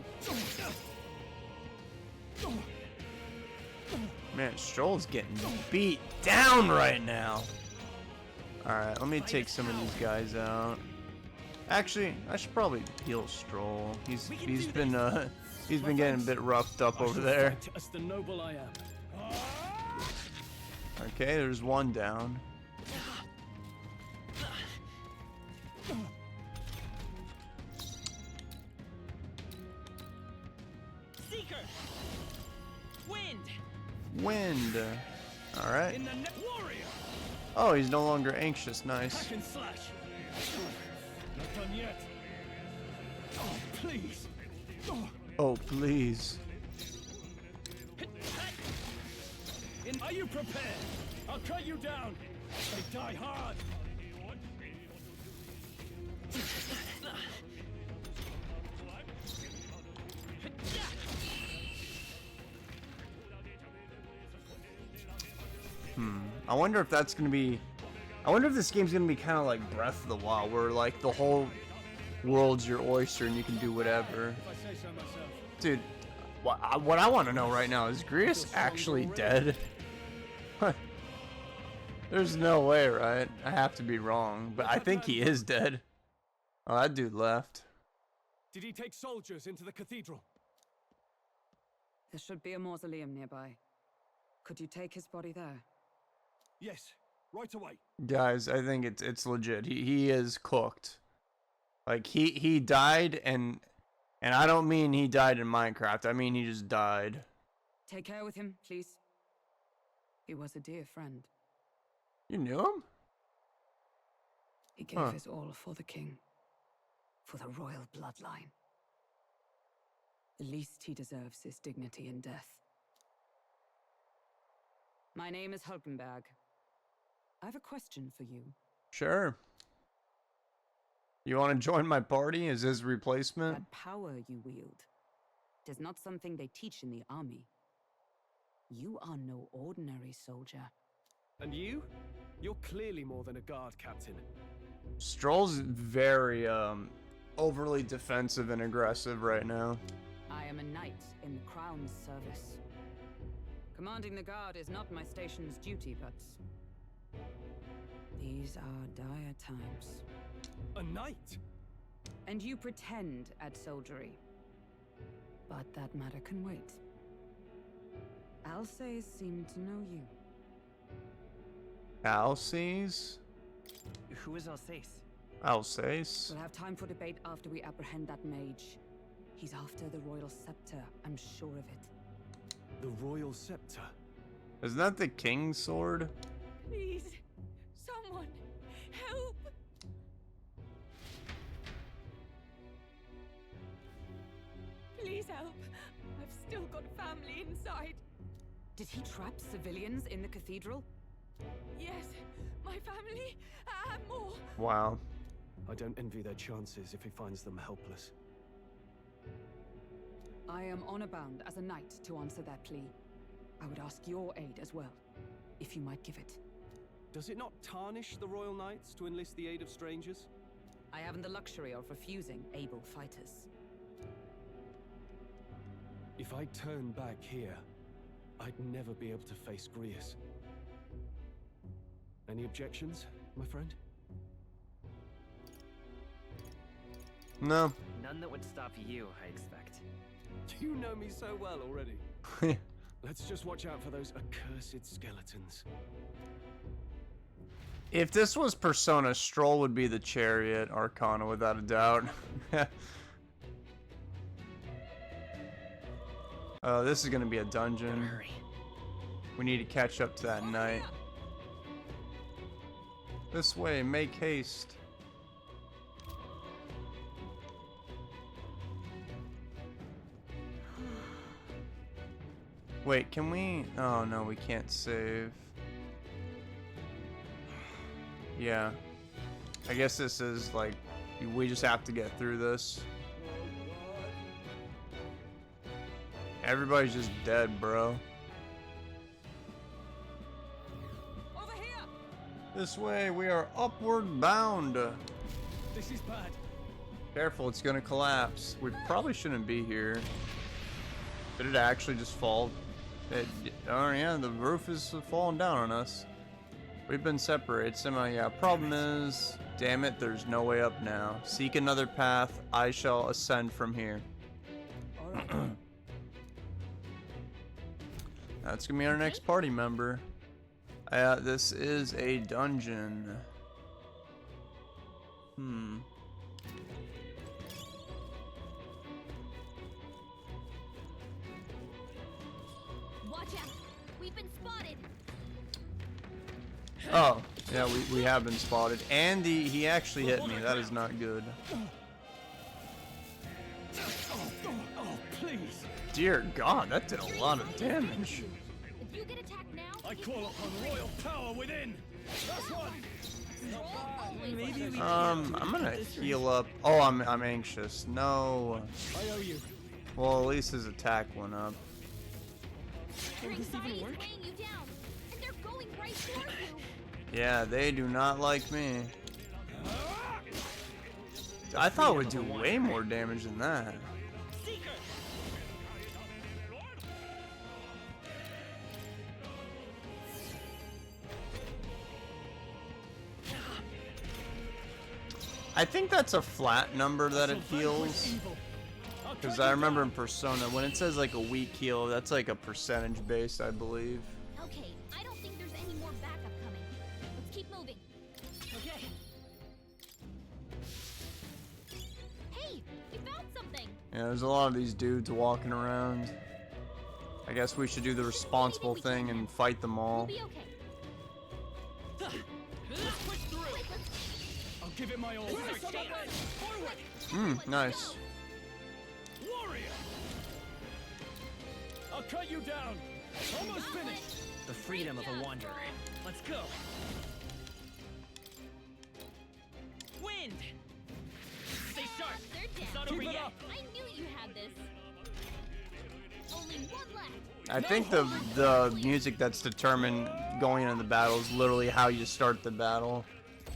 Man, Stroll's getting beat down right now. Alright, let me take some of these guys out. Actually, I should probably heal Stroll. He's been getting a bit roughed up over there. As the noble I am. Okay, there's one down. Seeker! Wind! Wind. Alright. In the warrior! Oh, he's no longer anxious. Nice. Hack and slash! Not done yet. Oh, please! Oh, please. Are you prepared? I'll cut you down. They die hard. I wonder if that's gonna be. I wonder if this game's gonna be kind of like Breath of the Wild, where like the whole world's your oyster and you can do whatever. Dude, what I want to know right now is Grius actually dead? There's no way, right? I have to be wrong, but I think he is dead. Oh, that dude left. Did he take soldiers into the cathedral? There should be a mausoleum nearby. Could you take his body there? Yes, right away. Guys, I think it's legit. He is cooked. Like he died, and I don't mean he died in Minecraft. I mean he just died. Take care with him, please. He was a dear friend. You knew him? He gave his all for the king, for the royal bloodline. The least he deserves is dignity in death. My name is Hulkenberg. I have a question for you. Sure. You want to join my party as his replacement? That power you wield is not something they teach in the army. You are no ordinary soldier. And you? You're clearly more than a guard captain. Stroll's very overly defensive and aggressive right now. I am a knight in the Crown's service. Commanding the guard is not my station's duty, but these are dire times. A knight? And you pretend at soldiery. But that matter can wait. Alsace seemed to know you. Alsace? Who is Alsace? Alsace? We'll have time for debate after we apprehend that mage. He's after the royal scepter, I'm sure of it. The royal scepter? Isn't that the king's sword? Please, someone, help! Please help. I've still got family inside. Did he trap civilians in the cathedral? Yes, my family and more. Wow. I don't envy their chances if he finds them helpless. I am honor bound as a knight to answer that plea. I would ask your aid as well, if you might give it. Does it not tarnish the Royal Knights to enlist the aid of strangers? I haven't the luxury of refusing able fighters. If I turn back here, I'd never be able to face Grius. Any objections, my friend? No. None that would stop you, I expect. You know me so well already. Let's just watch out for those accursed skeletons. If this was Persona, Stroll would be the Chariot Arcana without a doubt. Oh, this is gonna be a dungeon. Hurry. We need to catch up to that knight. This way, make haste. Wait, can we? Oh no, we can't save. Yeah. I guess this is like, we just have to get through this. Everybody's just dead, bro. Over here! This way, we are upward bound. This is bad. Careful, it's gonna collapse. We probably shouldn't be here. Did it actually just fall? Oh yeah, the roof is falling down on us. We've been separated somehow. Yeah, problem is, damn it, there's no way up now. Seek another path. I shall ascend from here. That's gonna be our next party member. This is a dungeon. Watch out! We've been spotted! Oh, yeah, we have been spotted. And he actually hit me. That is not good. Oh, please. Dear God, that did a lot of damage. If you get attacked now, I call upon royal power within. That's one. I'm gonna heal up. Oh, I'm anxious. No. I owe you. Well, at least his attack went up. your anxiety is weighing you down, and they're going going right toward you. Yeah, they do not like me. I thought it would do way more damage than that. I think that's a flat number that it heals. Because I remember in Persona, when it says like a weak heal, that's like a percentage based, I believe. Okay, I don't think there's any more backup coming. Let's keep moving. Okay. Hey, you found something. Yeah, there's a lot of these dudes walking around. I guess we should do the responsible thing and fight them all. We'll be okay. Let's push through. I'll give it my all. Forward. Nice. Warrior. I'll cut you down. Almost finished. The freedom of a wanderer. Let's go. Wind. Stay sharp. They're It's down. not over Keep it yet. up. I knew you had this. Only one left. I think the music that's determined going into the battle is literally how you start the battle.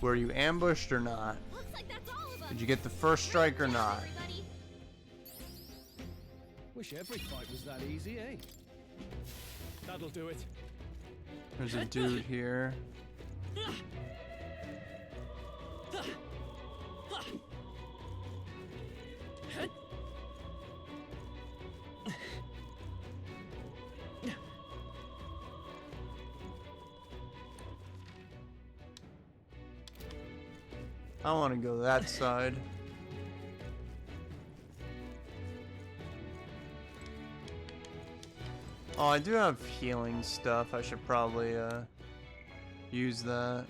Were you ambushed or not? Looks like that's all of us. Did you get the first strike or not? Everybody. Wish every fight was that easy, eh? That'll do it. There's a dude here. I want to go that side. Oh, I do have healing stuff. I should probably use that.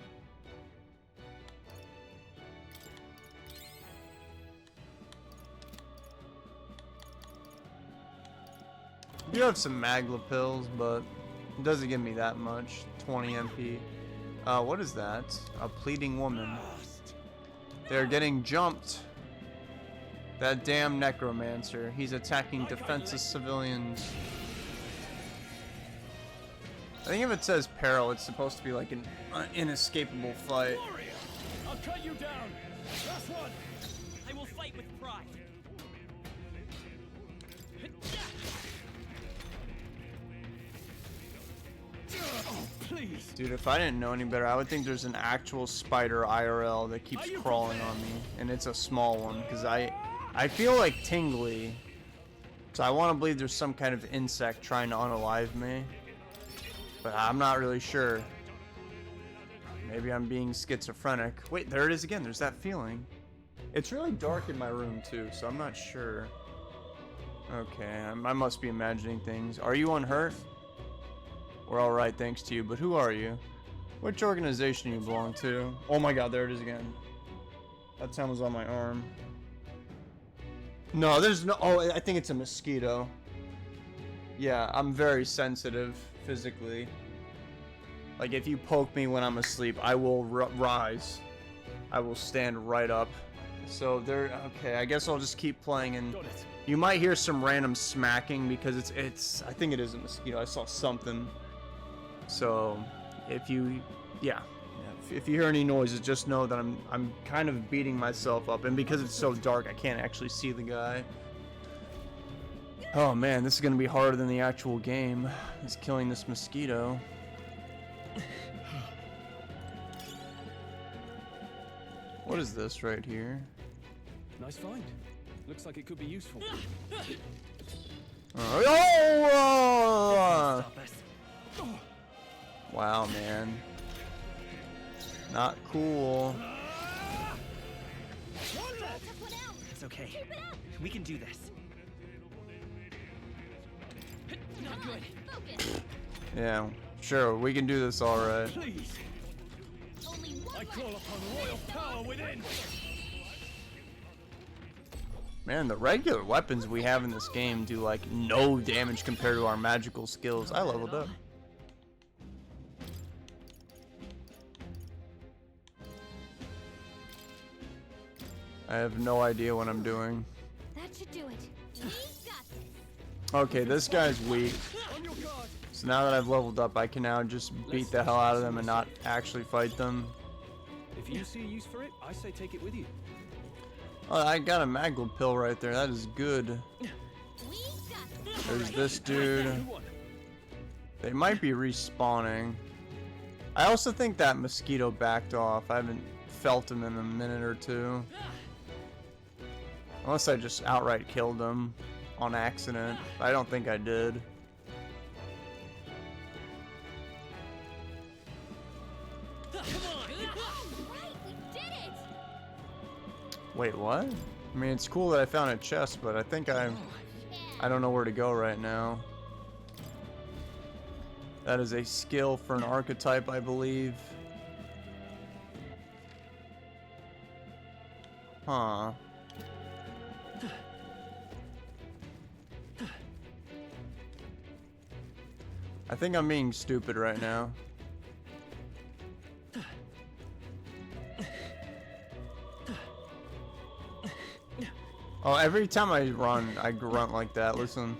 I do have some Magla pills, but it doesn't give me that much. 20 MP. What is that? A pleading woman. They're getting jumped. That damn necromancer. He's attacking defenseless civilians. I think if it says peril, it's supposed to be like an inescapable fight. I'll cut you down. Last one. I will fight with pride. Oh, please. Dude, if I didn't know any better, I would think there's an actual spider IRL that keeps crawling on me, and it's a small one, because I feel like tingly, so I want to believe there's some kind of insect trying to unalive me, but I'm not really sure. Maybe I'm being schizophrenic. Wait, there it is again. There's that feeling. It's really dark in my room too, so I'm not sure. Okay, I must be imagining things. Are you unhurt? We're alright thanks to you, but who are you? Which organization do you belong to? Oh my god, there it is again. That sound was on my arm. No, there's no... Oh, I think it's a mosquito. Yeah, I'm very sensitive physically. Like, if you poke me when I'm asleep, I will rise. I will stand right up. So there... Okay, I guess I'll just keep playing, and you might hear some random smacking because it's... I think it is a mosquito. I saw something. So, if you... Yeah. If you hear any noises, just know that I'm kind of beating myself up, and because it's so dark, I can't actually see the guy. Oh man, this is gonna be harder than the actual game. Is killing this mosquito. What is this right here? Nice find. Looks like it could be useful. Oh! Wow, man. Not cool. It's okay. We can do this. Not good. Yeah, sure, we can do this alright. Please. I call upon royal power within. Man, the regular weapons we have in this game do like no damage compared to our magical skills. I leveled up. I have no idea what I'm doing. That should do it. We've got this. Okay, this guy's weak. So now that I've leveled up, I can now just beat the hell out of them and not actually fight them. If you see a use for it, I say take it with you. Oh, I got a Magla pill right there. That is good. There's this dude. They might be respawning. I also think that mosquito backed off. I haven't felt him in a minute or two. Unless I just outright killed him on accident. I don't think I did. Wait, what? I mean, it's cool that I found a chest, but I think I don't know where to go right now. That is a skill for an archetype, I believe. Huh. I think I'm being stupid right now. Oh, every time I run, I grunt like that. Listen.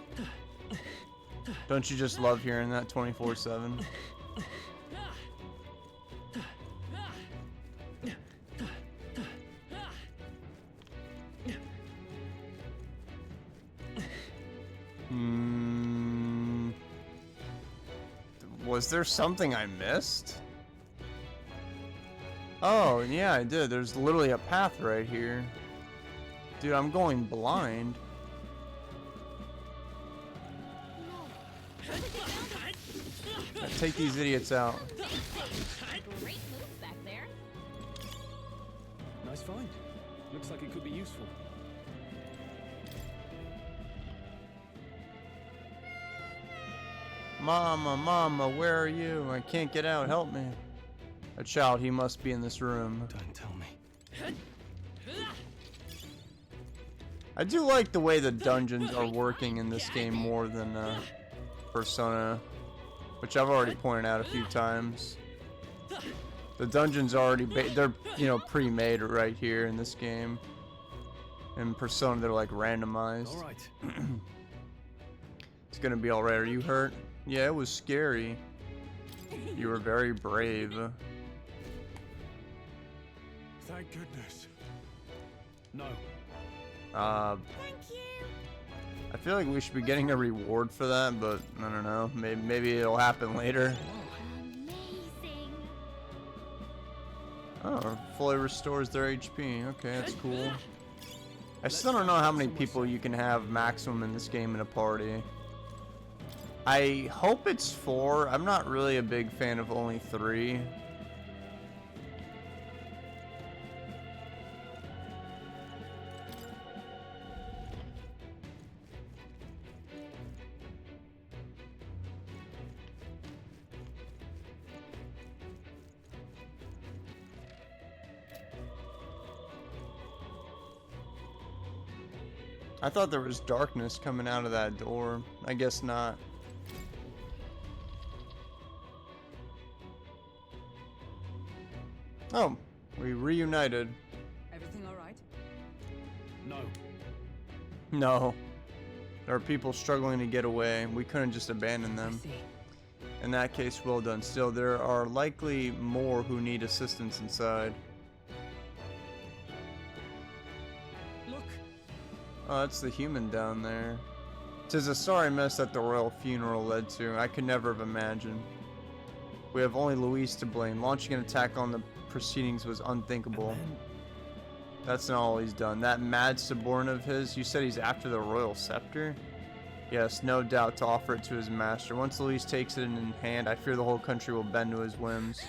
Don't you just love hearing that 24/7? Was there something I missed? Oh, yeah, I did. There's literally a path right here. Dude, I'm going blind. Take these idiots out. Great move back there. Nice find. Looks like it could be useful. Mama, Mama, where are you? I can't get out. Help me. A child, he must be in this room. Don't tell me. I do like the way the dungeons are working in this game more than Persona, which I've already pointed out a few times. The dungeons are already they're, you know, pre-made right here in this game. In Persona, they're like randomized. All right. It's gonna be all right. Are you hurt? Yeah, it was scary. You were very brave. Thank goodness. No. Thank you. I feel like we should be getting a reward for that, but I don't know. Maybe it'll happen later. Amazing. Oh, fully restores their HP. Okay, that's cool. I still don't know how many people you can have maximum in this game in a party. I hope it's 4. I'm not really a big fan of only 3. I thought there was darkness coming out of that door. I guess not. Oh, we reunited. Everything all right? No. No. There are people struggling to get away. We couldn't just abandon them. In that case, well done. Still, there are likely more who need assistance inside. Look. Oh, that's the human down there. 'Tis a sorry mess that the royal funeral led to. I could never have imagined. We have only Luis to blame. Launching an attack on the proceedings was unthinkable. That's not all he's done. That mad subordinate of his, you said he's after the royal scepter? Yes, no doubt to offer it to his master. Once Luis takes it in hand, I fear the whole country will bend to his whims.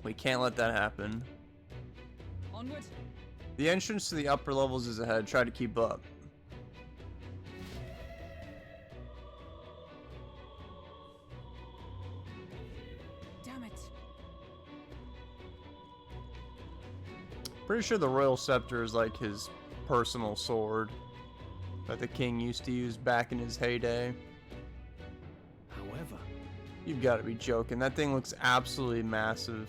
We can't let that happen. Onward. The entrance to the upper levels is ahead. Try to keep up. Damn it. Pretty sure the royal scepter is like his personal sword that the king used to use back in his heyday. However, You've got to be joking. That thing looks absolutely massive.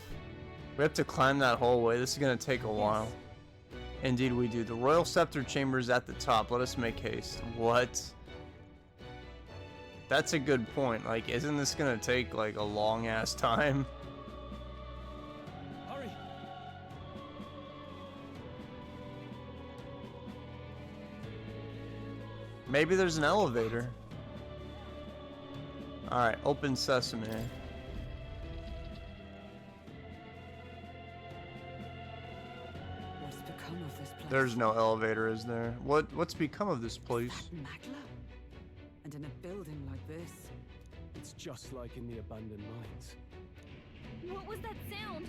We have to climb that hallway. This is going to take a while. Indeed we do. The royal scepter chamber is at the top. Let us make haste. What? That's a good point. Like, isn't this gonna take like a long ass time? Hurry! Maybe there's an elevator. Alright, open sesame. What's become of this place? There's no elevator, is there? What's become of this place? Magla? And in a building like this? It's just like in the abandoned mines. What was that sound?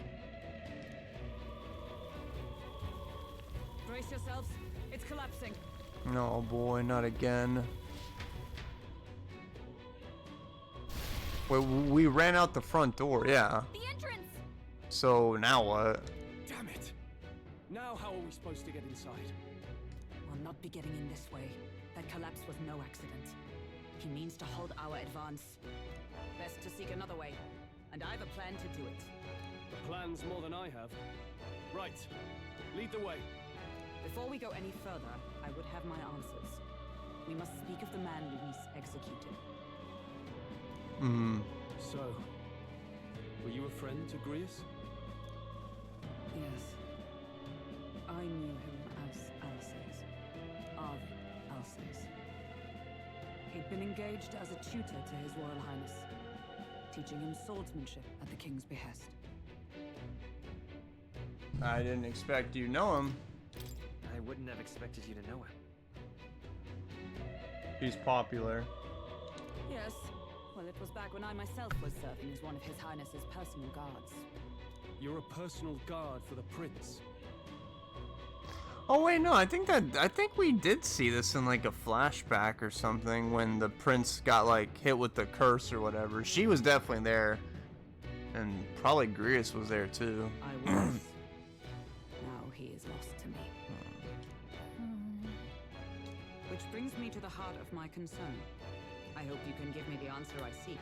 Brace yourselves. It's collapsing. No, boy, not again. Wait, we ran out the front door, yeah. The entrance! So now what? Damn it! Now how are we supposed to get inside? We'll not be getting in this way. That collapse was no accident. He means to halt our advance. Best to seek another way. And I've a plan to do it. The plan's more than I have. Right. Lead the way. Before we go any further, I would have my answers. We must speak of the man Luis executed. So, were you a friend to Grius? Yes. I knew him as Alsace. Arvid Alsace. He'd been engaged as a tutor to His Royal Highness, teaching him swordsmanship at the king's behest. I didn't expect you to know him. I wouldn't have expected you to know him. He's popular. Yes. Well, it was back when I myself was serving as one of His Highness's personal guards. You're a personal guard for the prince. Oh wait, no, I think we did see this in like a flashback or something when the prince got like hit with the curse or whatever. She was definitely there. And probably Grius was there too. I was. Now he is lost to me. Which brings me to the heart of my concern. I hope you can give me the answer I seek.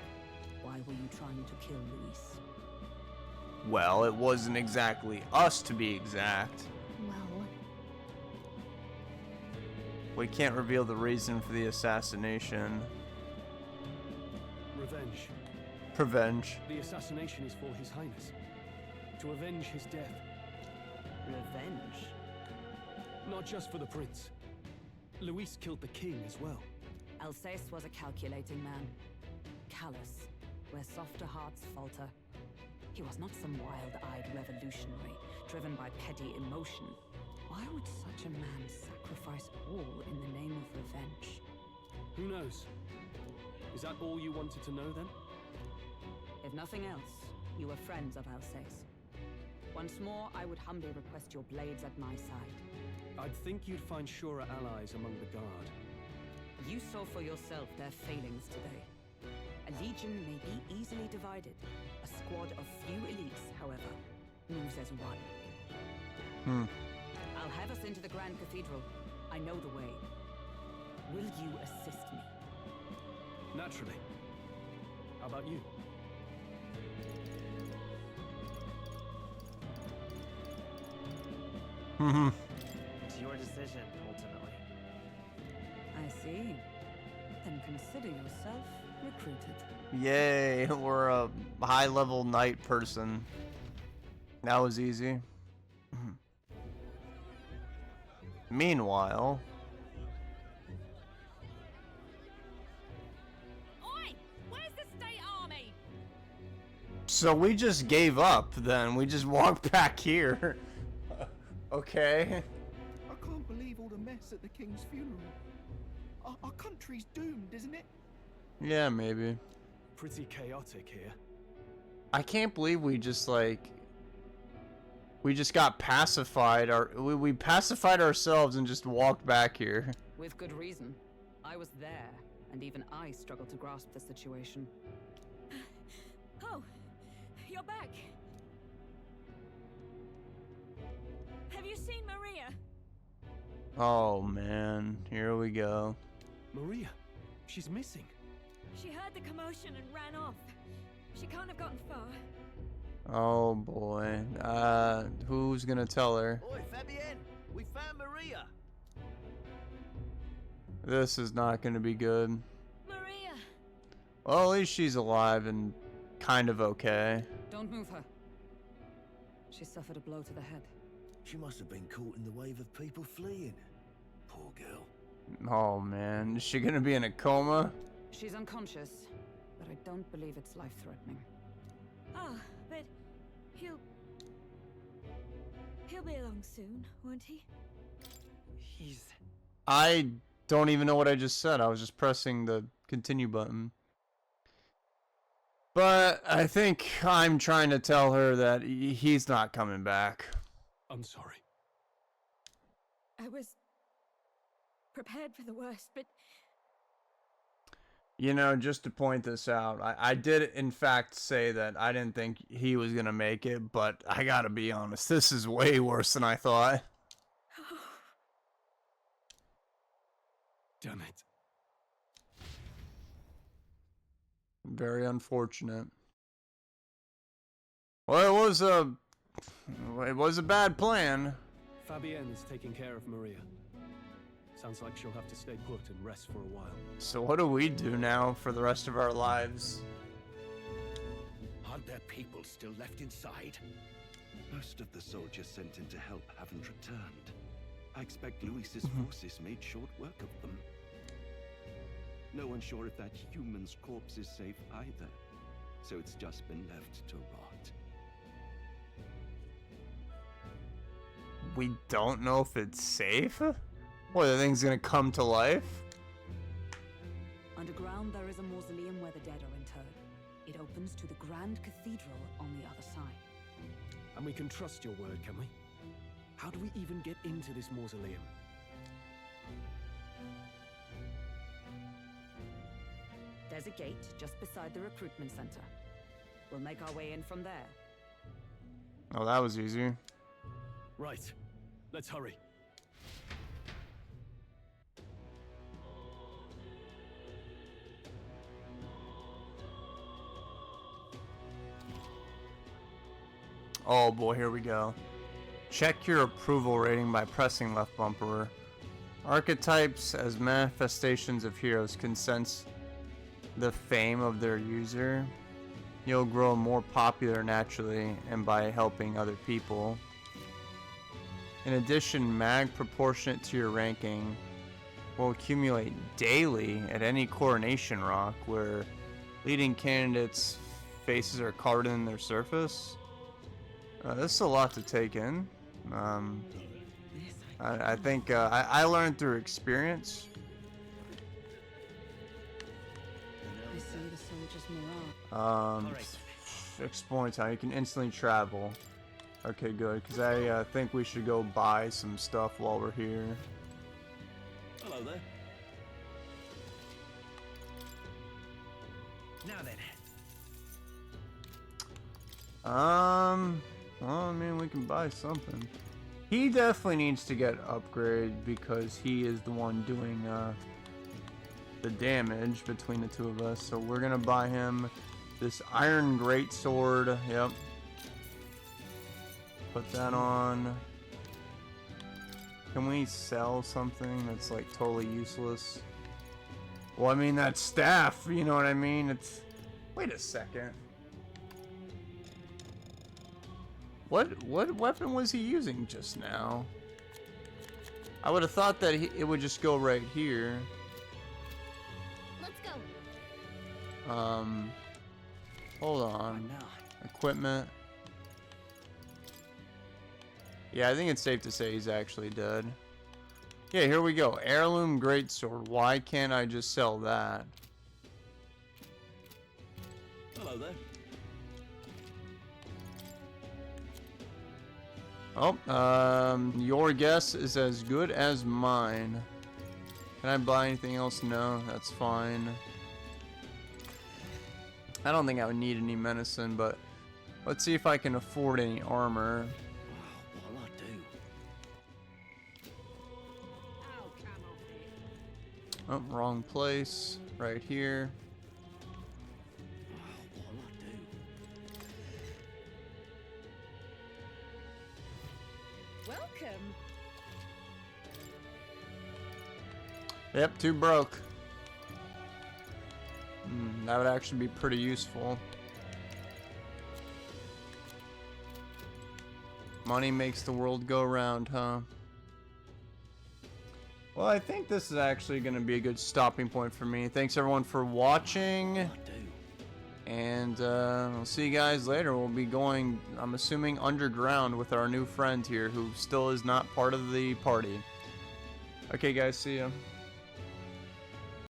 Why were you trying to kill Luis? Well, it wasn't exactly us to be exact. Well, We can't reveal the reason for the assassination. Revenge. Revenge. The assassination is for His Highness. To avenge his death. Revenge? Not just for the prince. Luis killed the king as well. Alsace was a calculating man. Callous, where softer hearts falter. He was not some wild-eyed revolutionary, driven by petty emotion. Why would such a man sacrifice all in the name of revenge? Who knows? Is that all you wanted to know then? If nothing else, you were friends of Alsace. Once more, I would humbly request your blades at my side. I'd think you'd find surer allies among the guard. You saw for yourself their failings today. A legion may be easily divided. A squad of few elites, however, moves as one. I'll have us into the Grand Cathedral. I know the way. Will you assist me? Naturally. How about you? It's your decision, ultimately. I see. Then consider yourself recruited. Yay, we're a high-level knight person. That was easy. Meanwhile... Oi! Where's the state army? So we just gave up then. We just walked back here. Okay. I can't believe all the mess at the king's funeral. Our country's doomed, isn't it? Yeah, maybe. Pretty chaotic here. I can't believe we just like... We just got pacified. We pacified ourselves and just walked back here. With good reason. I was there, and even I struggled to grasp the situation. Oh, you're back. Have you seen Maria? Oh man, here we go. Maria, she's missing. She heard the commotion and ran off. She can't have gotten far. Oh boy. Who's gonna tell her? Oi, Fabienne, we found Maria. This is not gonna be good. Maria, Well, at least she's alive and kind of okay. Don't move her. She suffered a blow to the head. She must have been caught in the wave of people fleeing. Poor girl. Oh man, is she gonna be in a coma? She's unconscious, but I don't believe it's life-threatening. Ah, but he'll be along soon, won't he? I don't even know what I just said. I was just pressing the continue button. But I think I'm trying to tell her that he's not coming back. I'm sorry. I was prepared for the worst, but You know, just to point this out, I did in fact say that I didn't think he was gonna make it, but I gotta be honest, this is way worse than I thought. Damn it. Very unfortunate. Well, it was a bad plan. Fabienne is taking care of Maria. Sounds like she'll have to stay put and rest for a while. So what do we do now for the rest of our lives? Aren't there people still left inside? Most of the soldiers sent in to help haven't returned. I expect Louis's forces made short work of them. No one's sure if that human's corpse is safe either, so it's just been left to rot. We don't know if it's safe? What, the thing's gonna come to life? Underground, there is a mausoleum where the dead are interred. It opens to the Grand Cathedral on the other side. And we can trust your word, can we? How do we even get into this mausoleum? There's a gate just beside the recruitment center. We'll make our way in from there. Oh, that was easy. Right. Let's hurry. Oh boy, here we go. Check your approval rating by pressing left bumper. Archetypes as manifestations of heroes can sense the fame of their user. You'll grow more popular naturally and by helping other people. In addition, mag proportionate to your ranking will accumulate daily at any coronation rock where leading candidates' faces are carved in their surface. This is a lot to take in. I think I learned through experience. I see the soldiers' morale. Exploring time. You can instantly travel. Okay, good. Because I think we should go buy some stuff while we're here. Hello there. Now then. Well, I mean, we can buy something. He definitely needs to get upgrade because he is the one doing the damage between the two of us. So we're gonna buy him this iron greatsword. Yep. Put that on. Can we sell something that's like totally useless? Well, I mean that staff. You know what I mean? It's. Wait a second. What weapon was he using just now? I would have thought that it would just go right here. Let's go. Hold on. Equipment. Yeah, I think it's safe to say he's actually dead. Yeah, here we go. Heirloom greatsword. Why can't I just sell that? Hello there. Oh, your guess is as good as mine. Can I buy anything else? No, that's fine. I don't think I would need any medicine, but let's see if I can afford any armor. What'll I do? Oh, wrong place. Right here. Welcome. Yep, too broke. That would actually be pretty useful. Money makes the world go round, huh? Well, I think this is actually going to be a good stopping point for me. Thanks everyone for watching. And I'll see you guys later. We'll be going, I'm assuming, underground with our new friend here who still is not part of the party. Okay, guys, see ya.